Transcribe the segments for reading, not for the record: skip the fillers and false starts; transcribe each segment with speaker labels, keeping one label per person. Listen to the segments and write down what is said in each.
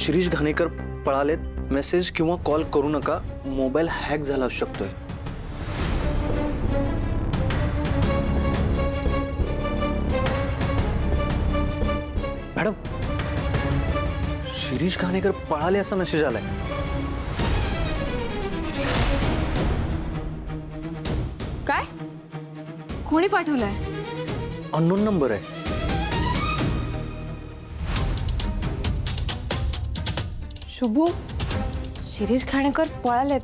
Speaker 1: Shirish Ghanekar पळालेत, message किंवा call करू नका, मोबाईल हॅक झाला असू शकतोय. मॅडम, शिरीष घाणेकर पळाले असा मेसेज आलाय.
Speaker 2: काय? कोणी पाठवलाय?
Speaker 1: अननोन नंबर आहे.
Speaker 2: शुभू, शिरीष घाणेकर पळालेत,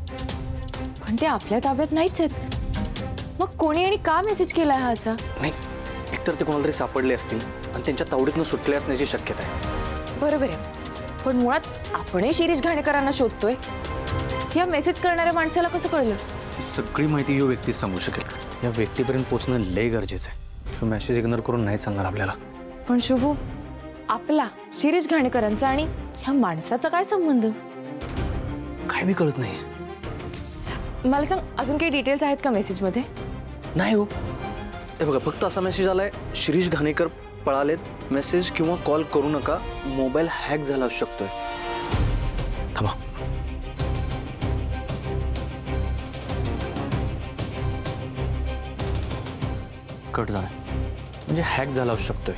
Speaker 2: पण ते आपल्या ताब्यात नाहीच आहेत. मग कोणी आणि का मेसेज केलाय हा असा?
Speaker 1: नाही, एकतर ते कोणाला तरी सापडले असतील आणि त्यांच्या तावडीतनं सुटले असण्याची शक्यता आहे.
Speaker 2: बरोबर आहे, पण मुळात आपणही शिरीष घाणेकरांना शोधतोय. या मेसेज करणाऱ्या माणसाला कसं कळलं?
Speaker 1: ही सगळी माहिती यो व्यक्तीच सांगू शकेल. या व्यक्तीपर्यंत पोहोचणं लय गरजेचं आहे. तो मेसेज इग्नोर करून नाही सांगणार आपल्याला.
Speaker 2: पण शुभू, आपला शिरीष घाणेकरांचा आणि ह्या माणसाचा काय संबंध?
Speaker 1: काय बी कळत नाही.
Speaker 2: मला सांग, अजून काही डिटेल्स आहेत का मेसेजमध्ये?
Speaker 1: नाही हो. हे बघा, फक्त असा मेसेज आलाय, शिरीष घाणेकर पळालेत, मेसेज किंवा कॉल करू नका, मोबाईल हॅक झाला असू शकतोय. थांबा. कट झाला म्हणजे हॅक झाला असू शकतोय.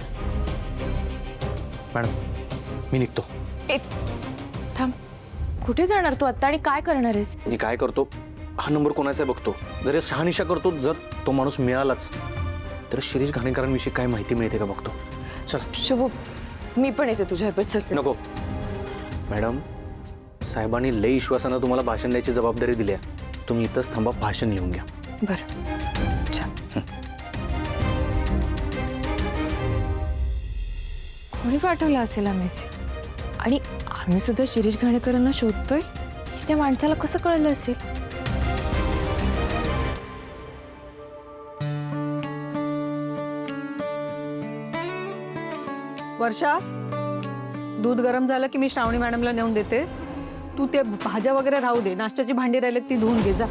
Speaker 1: मॅडम, मी निघतो.
Speaker 2: एक थांब, कुठे जाणार तू आता आणि काय करणार आहेस?
Speaker 1: मी काय करतो, हा नंबर कोणाचा आहे बघतो. जर शहानिशा करतो, जर तो माणूस मिळालाच तर शिरीष घाणेकरांविषयी काय माहिती मिळते का बघतो. चल
Speaker 2: शुभू, मी पण येते तुझ्याबरोबर. चल.
Speaker 1: नको मॅडम, साहेबांनी लई विश्वासानं तुम्हाला भाषण द्यायची जबाबदारी दिली आहे. तुम्ही इथंच थांबा, भाषण लिहून घ्या.
Speaker 2: बरं, चल. कोणी पाठवला असेल हा मेसेज? आणि आम्ही सुद्धा शिरीष घाणेकरांना शोधतोय, हे त्या माणसाला कसं कळलं असेल?
Speaker 3: वर्षा, दूध गरम झालं की मी श्रावणी मॅडमला नेऊन देते. तू ते भाज्या वगैरे राहू दे, नाश्त्याची भांडी राहिलेत ती धुवून घे जा.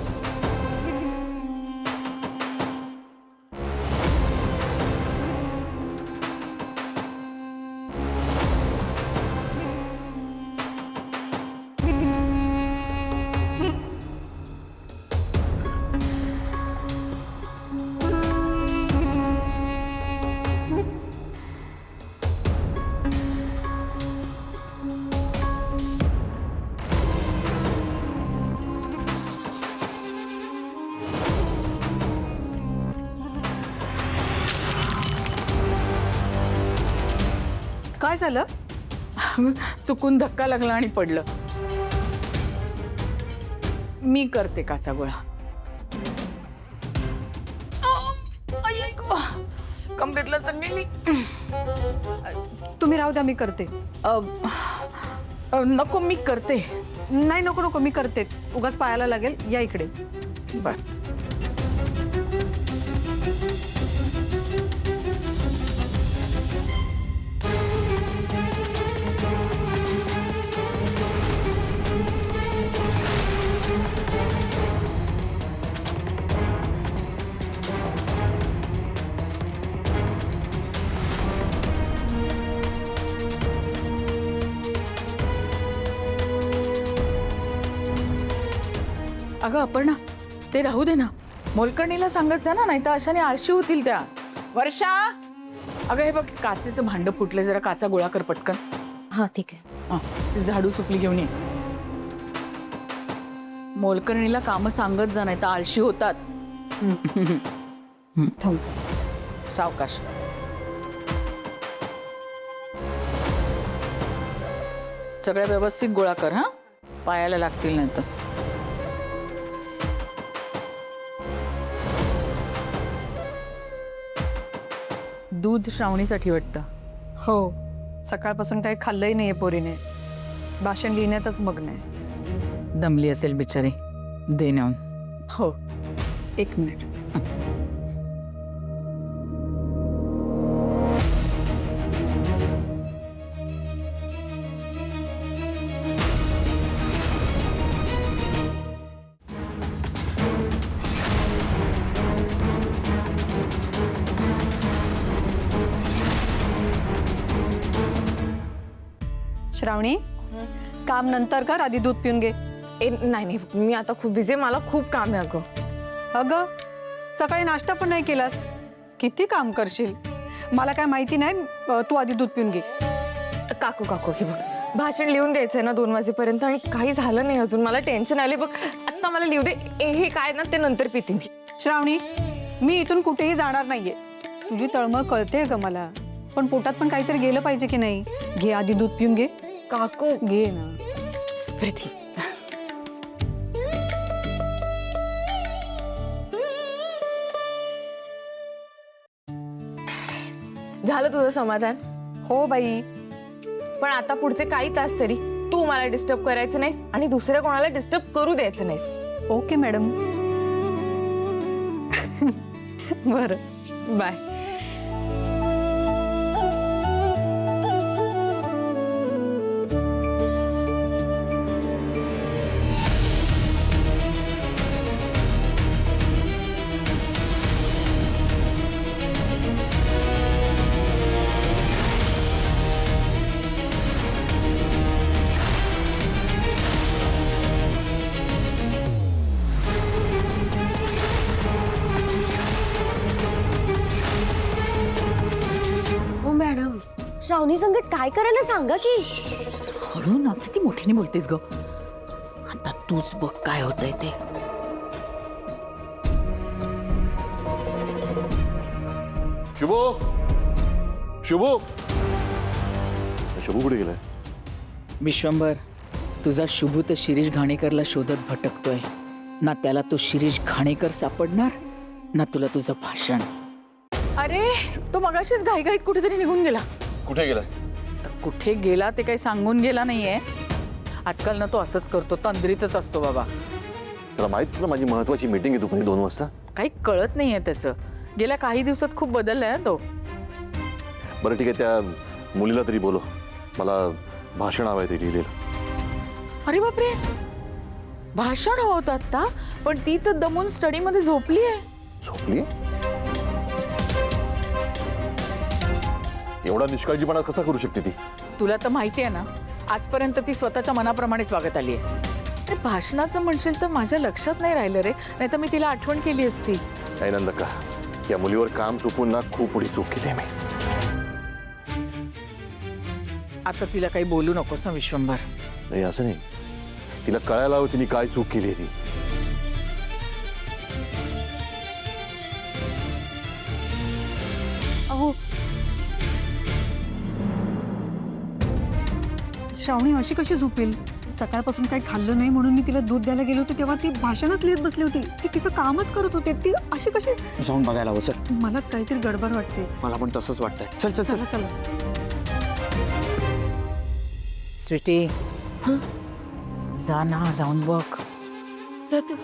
Speaker 3: काय झालं?
Speaker 4: चुकून धक्का लागला आणि पडलं. मी करते काचा गोळा. कमरेतला चंगेली.
Speaker 3: तुम्ही राहू द्या, मी करते.
Speaker 4: नको, मी करते.
Speaker 3: नाही, नको नको, मी करते. उगाच पायाला लागेल. या इकडे.
Speaker 4: बर. अगं अपर्णा, ते राहू दे ना. मोलकर्णीला सांगत जा ना, नाही तर अशाने आळशी होतील त्या. वर्षा, अगं हे बघ, काचेचं भांडं फुटले, जरा काचा गोळा कर पटकन.
Speaker 2: हा, ठीक आहे.
Speaker 4: ती झाडू सुपली घेऊन ये. मोलकर्णीला कामं सांगत जा, नाही तर आळशी होतात. सावकाश. सगळ्या व्यवस्थित गोळा कर. हा, पायाला लागतील नाही तर. दूध श्रावणीसाठी वाटतं.
Speaker 3: हो, सकाळपासून काही खाल्लंही नाहीये पोरीने. भाषण लिहिण्यातच मग्न आहे.
Speaker 4: दमली असेल बिचारी. दे नेऊन.
Speaker 3: हो, एक मिनिट. श्रावणी, काम नंतर कर, आधी दूध पिऊन घे.
Speaker 2: नाही नाही, मी आता खूप बिझी आहे, मला खूप काम आहे अगं.
Speaker 3: अगं सकाळी नाश्ता पण नाही केलास, किती काम करशील. मला काय माहिती नाही, तू आधी दूध पिऊन घे.
Speaker 2: काकू काकू हे बघ, भाषण लिहून द्यायचंय ना 2 वाजेपर्यंत आणि काही झालं नाही अजून. मला टेन्शन आले बघ. आता मला लिहू दे. हे काय ना ते नंतर पिते मी.
Speaker 3: श्रावणी, मी इथून कुठेही जाणार नाहीये. तुझी तळमळ कळते ग मला, पण पोटात पण काहीतरी गेलं पाहिजे की नाही. घे आधी दूध पिऊन घे.
Speaker 2: काकू
Speaker 3: घे ना.
Speaker 2: प्रीती, झालं तुझं समाधान?
Speaker 3: हो बाई.
Speaker 2: पण आता पुढचे काही तास तरी तू मला डिस्टर्ब करायचं नाहीस आणि दुसऱ्या कोणाला डिस्टर्ब करू द्यायचं नाहीस.
Speaker 3: Okay madam. बरं,
Speaker 2: बाय.
Speaker 5: हो मॅडम, श्रावणी संगत काय करायला सांगा की.
Speaker 4: हळू ना, किती मोठ्याने बोलतेस ग. आता तूच बघ काय होतंय ते.
Speaker 6: शुभो, शुभो, शुभू कुठे गेलाय?
Speaker 4: विश्वंभर, तुझा शुभू तर शिरीष घाणेकरला शोधत भटकतोय ना. त्याला तो शिरीष घाणेकर सापडणार ना तुला तुझं भाषण. अरे तो मगाशीच घाईघाईत कुठेतरी निघून गेला.
Speaker 6: कुठे गेलाय?
Speaker 4: तर कुठे गेला ते काही सांगून गेला नाहीये. आजकाल ना तो असंच करतो, तंद्रीतच असतो बाबा.
Speaker 6: तुला माहित ना माझी महत्वाची मीटिंग आहे दुपारी 2 वाजता.
Speaker 4: काही कळत नाहीये त्याचं. गेल्या काही दिवसात खूप बदललाय तो.
Speaker 6: बरं ठीक आहे, त्या मुलीला तरी बोलो, मला भाषण हवंय ते लिहिलेलं.
Speaker 4: अरे बापरे, भाषण हवं होतं आता, पण ती तर दमून स्टडीमध्ये झोपली आहे.
Speaker 6: झोपली? एवढा निष्काळजीपणा कसा करू शकते ती?
Speaker 4: तुला तर माहिती आहे ना, आजपर्यंत ती स्वतःच्या मनाप्रमाणेच वागत आली आहे. अरे भाषणाचं म्हणशील तर माझ्या लक्षात नाही राहिलं रे, नाही तर मी तिला आठवण केली असती.
Speaker 6: नाही नंदका, या मुलीवर काम सोपून ना खूप मोठी चूक केली मी.
Speaker 4: आता तिला काही बोलू नकोस हं विश्वंभर.
Speaker 6: नाही असं नाही, तिला कळायला हवं तिने काय चूक केली आहे ती.
Speaker 3: अहो श्रावणी अशी कशी झोपेल? सकाळपासून काही खाल्लं नाही म्हणून मी तिला दूध द्यायला गेलो होते तेव्हा ती भाषणच लिहित बसली होती. ती तिचं कामच करत होते. ती अशी कशी?
Speaker 1: जाऊन बघायला हवं सर.
Speaker 3: मला काहीतरी गडबड वाटते.
Speaker 1: मला पण तसंच वाटतंय. चल चल चल.
Speaker 3: चला चला.
Speaker 4: स्वीटी, जा ना, जाऊन बघ.
Speaker 2: जाते.